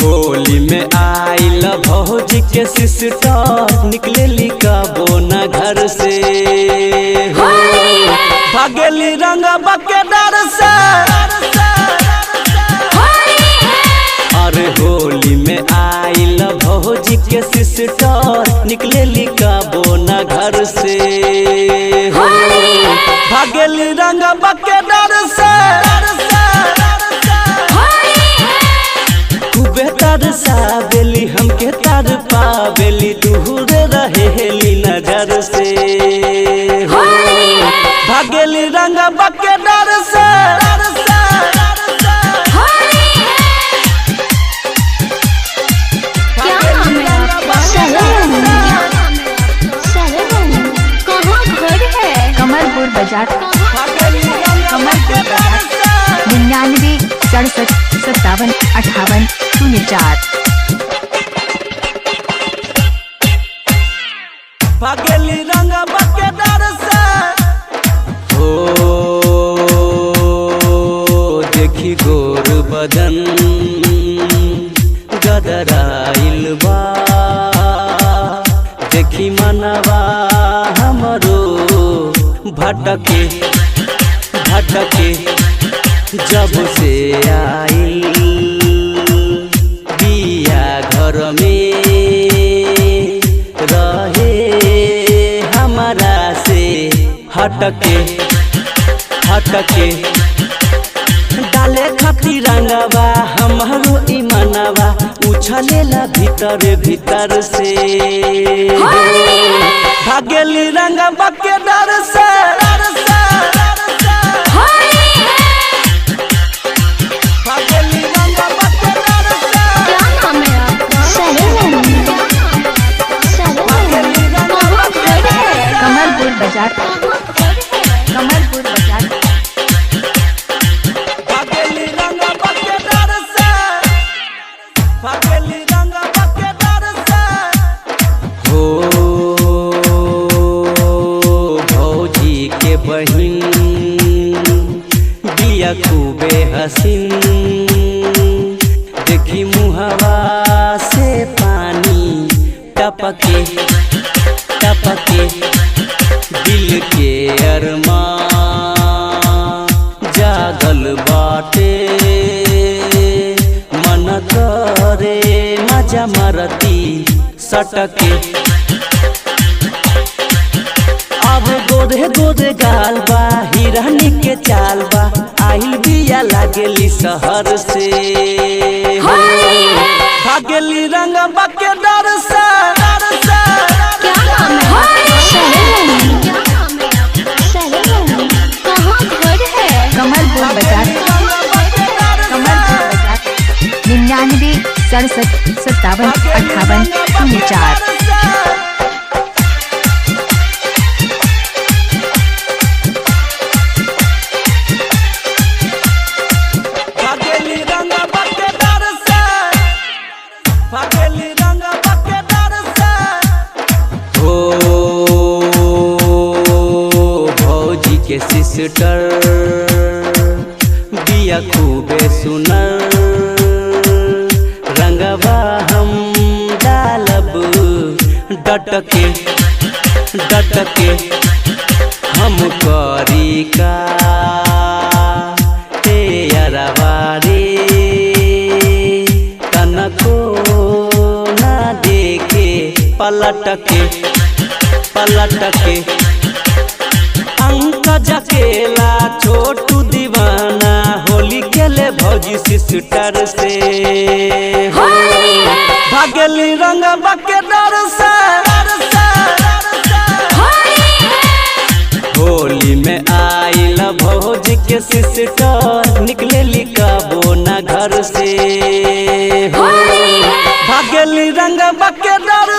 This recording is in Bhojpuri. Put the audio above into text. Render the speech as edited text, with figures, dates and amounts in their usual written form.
होली में आइल भौजी के सिस्टर निकलेली कबो न घर से भागेली रंगवा के डर से। अरे होली में आइल भौजी के सिस्टर निकलेली कबो न घर से भागेली रंगवा के डर से। खूबे तरसावेली हमके तर पावेली दूर रहेली नजर से भागेली रंगवा के डर से। कमलपुर बाजार 99 67 57 58 04। भागेली रंगवा के डर से हो देखी गोर बदन गदराइल बा देखी मनवा हमरो भटके भटके जब से आइल बिया घर में रहे हमारा से हटके हटके डाले खातिर रंगवा हमारो ईमानवा उछलेला भीतर भीतर से भागेली रंगवा के डर से। भागेली रंगवा के डर से। भागेली रंगवा के डर से। कमलपुर बाजार भागेली रंगवा के डर से। भागेली रंगवा के डर से हो भौजी के बहिन बिया खूबे हसीन देखी मुहवा से पानी टपके टपके दिल के अरमा जागल बाटे मन करे मजा मरती सटके। अब गोदे गोदे गाल बा हिरानी के चाल बा आइल बिया लागेली शहर से भागेली रंगवा के डर से। कमलपुर बाजार 99 67 57 58 04। भागेली रंगवा के डर से। भागेली रंगवा के डर से हो भौजी के सिस्टर बिया खूबे सुनर रंगवा हम डालब डटके डटके हम करी का तेरवारे तनको ना देखे पलटके पलटके अंक जकेला छोटू दीवाना होली खेले भौजी सिस्टर से भागेली रंगवा के डर से। होली में आइल भौजी के सिस्टर निकलेली कबो न घर से भागेली रंगवा के डर